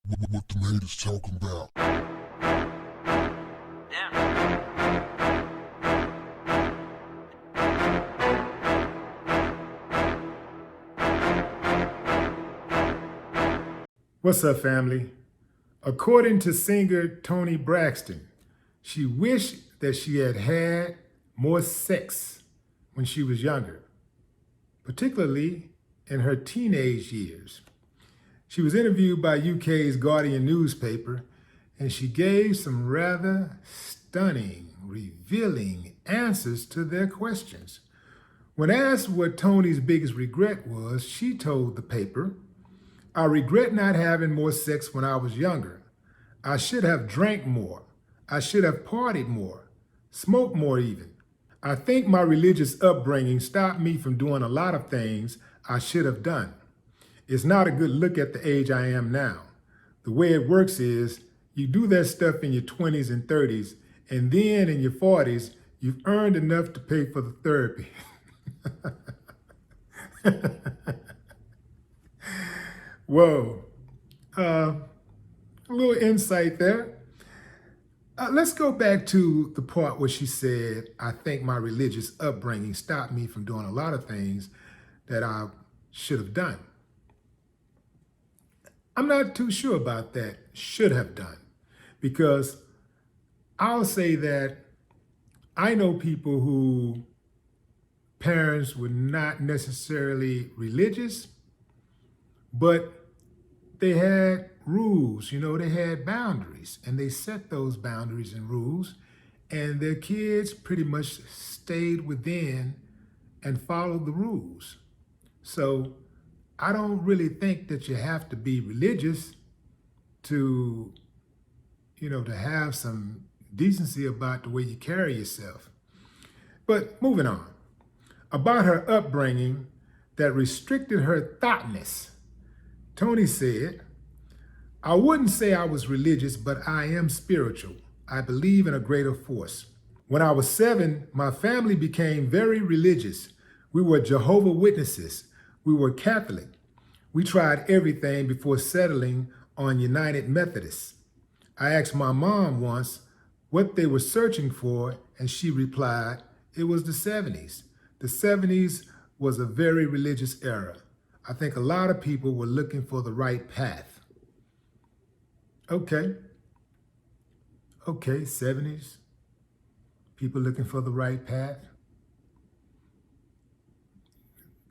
What the haters talking about? What's up, family? According to singer Toni Braxton, she wished that she had had more sex when she was younger, particularly in her teenage years. She was interviewed by UK's Guardian newspaper, and she gave some rather stunning, revealing answers to their questions. When asked what Toni's biggest regret was, she told the paper, "I regret not having more sex when I was younger. I should have drank more. I should have partied more, smoked more even. I think my religious upbringing stopped me from doing a lot of things I should have done. It's not a good look at the age I am now. The way it works is you do that stuff in your 20s and 30s, and then in your 40s, you've earned enough to pay for the therapy." Whoa. A little insight there. Let's go back to the part where she said, "I think my religious upbringing stopped me from doing a lot of things that I should have done." I'm not too sure about that should have done, because I'll say that I know people who parents were not necessarily religious, but they had rules, they had boundaries, and they set those boundaries and rules, and their kids pretty much stayed within and followed the rules. So I don't really think that you have to be religious to, to have some decency about the way you carry yourself. But moving on, about her upbringing that restricted her thoughtness, Toni said, "I wouldn't say I was religious, but I am spiritual. I believe in a greater force. When I was 7, my family became very religious. We were Jehovah's Witnesses. We were Catholic. We tried everything before settling on United Methodists. I asked my mom once what they were searching for, and she replied, it was the 70s. The 70s was a very religious era. I think a lot of people were looking for the right path." Okay, 70s, people looking for the right path.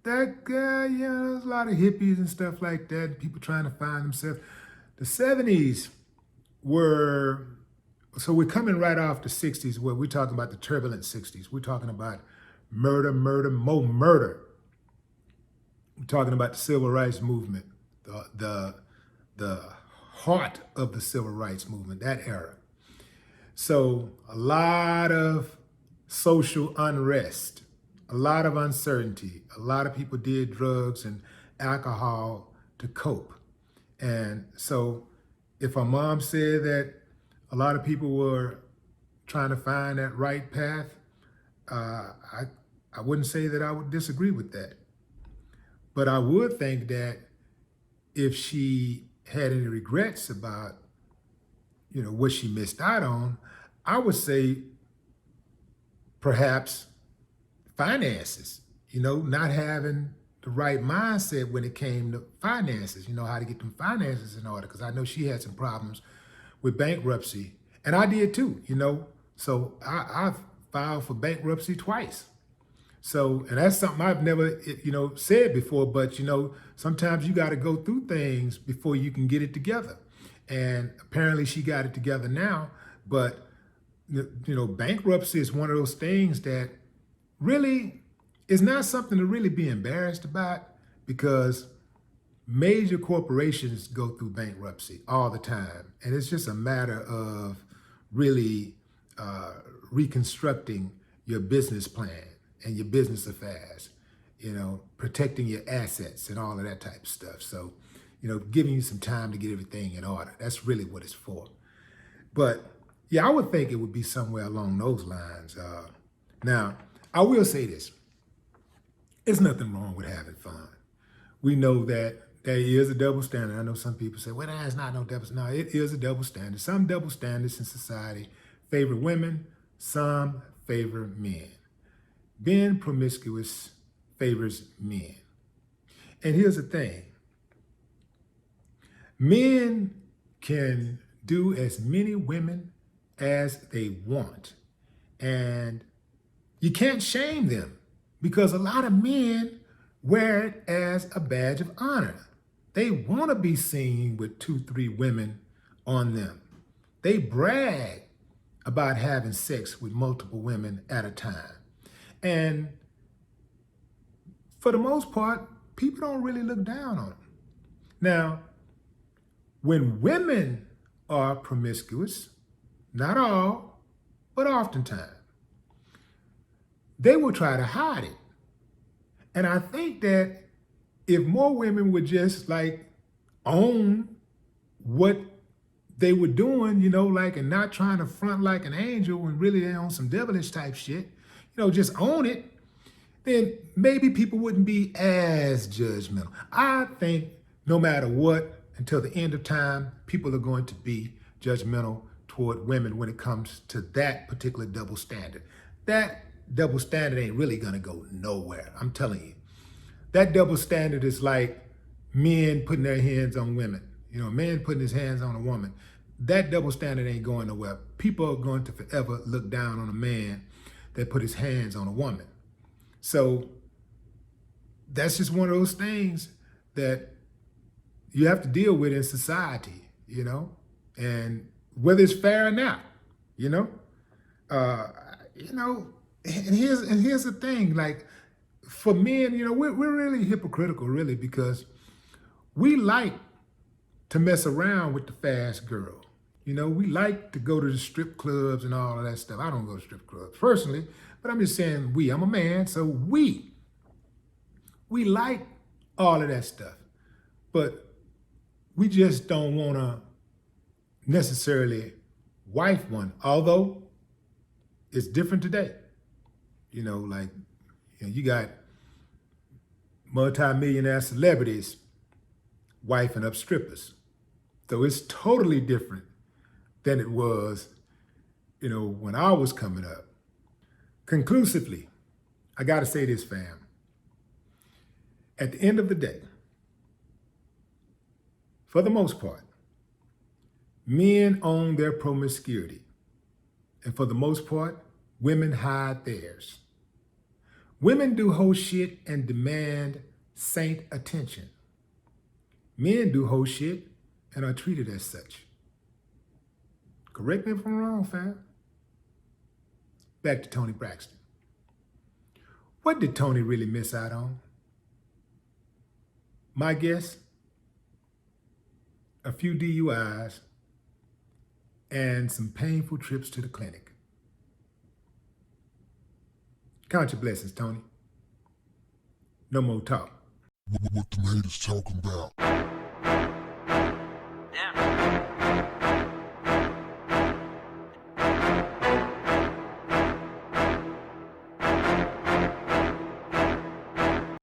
There's a lot of hippies and stuff like that, people trying to find themselves. The 70s so we're coming right off the 60s, where we're talking about the turbulent 60s. We're talking about murder, more murder. We're talking about the civil rights movement, the heart of the civil rights movement, that era. So a lot of social unrest, a lot of uncertainty. A lot of people did drugs and alcohol to cope. And so if our mom said that a lot of people were trying to find that right path, I wouldn't say that I would disagree with that. But I would think that if she had any regrets about, what she missed out on, I would say perhaps finances, not having the right mindset when it came to finances, how to get them finances in order. Because I know she had some problems with bankruptcy, and I did too, So I've filed for bankruptcy twice. So, and that's something I've never, said before, but, sometimes you got to go through things before you can get it together. And apparently she got it together now, but, bankruptcy is one of those things that really is not something to really be embarrassed about, because major corporations go through bankruptcy all the time. And it's just a matter of really reconstructing your business plan and your business affairs, protecting your assets and all of that type of stuff. So, giving you some time to get everything in order. That's really what it's for. But yeah, I would think it would be somewhere along those lines. Now, I will say this. There's nothing wrong with having fun. We know that There is a double standard. I know some people say, well, there's not no double standard. No, it is a double standard. Some double standards in society favor women, some favor men. Being promiscuous favors men. And here's the thing. Men can do as many women as they want. And you can't shame them because a lot of men wear it as a badge of honor. They want to be seen with 2, 3 women on them. They brag about having sex with multiple women at a time. And for the most part, people don't really look down on them. Now, when women are promiscuous, not all, but oftentimes, they will try to hide it. And I think that if more women would just like own what they were doing, you know, like, and not trying to front like an angel when really they're on some devilish type shit, you know, just own it, then maybe people wouldn't be as judgmental. I think no matter what, until the end of time, people are going to be judgmental toward women when it comes to that particular double standard. That double standard ain't really gonna go nowhere, I'm telling you. That double standard is like men putting their hands on women. You know, a man putting his hands on a woman. That double standard ain't going nowhere. People are going to forever look down on a man that put his hands on a woman. So that's just one of those things that you have to deal with in society, you know, and whether it's fair or not, you know, and here's the thing, like for men, you know, we're really hypocritical, really, because we like to mess around with the fast girl. You know, we like to go to the strip clubs and all of that stuff. I don't go to strip clubs personally, but I'm just saying I'm a man, so we like all of that stuff. But we just don't want to necessarily wife one, although it's different today. You know, like, you know, you got multi-millionaire celebrities wifing up strippers. So it's totally different than it was, you know, when I was coming up. Conclusively, I got to say this, fam. At the end of the day, for the most part, men own their promiscuity. And for the most part, women hide theirs. Women do hoe shit and demand saint attention. Men do hoe shit and are treated as such. Correct me if I'm wrong, fam. Back to Toni Braxton. What did Toni really miss out on? My guess, a few DUIs and some painful trips to the clinic. Count your blessings, Toni. No more talk. What the haters talking about?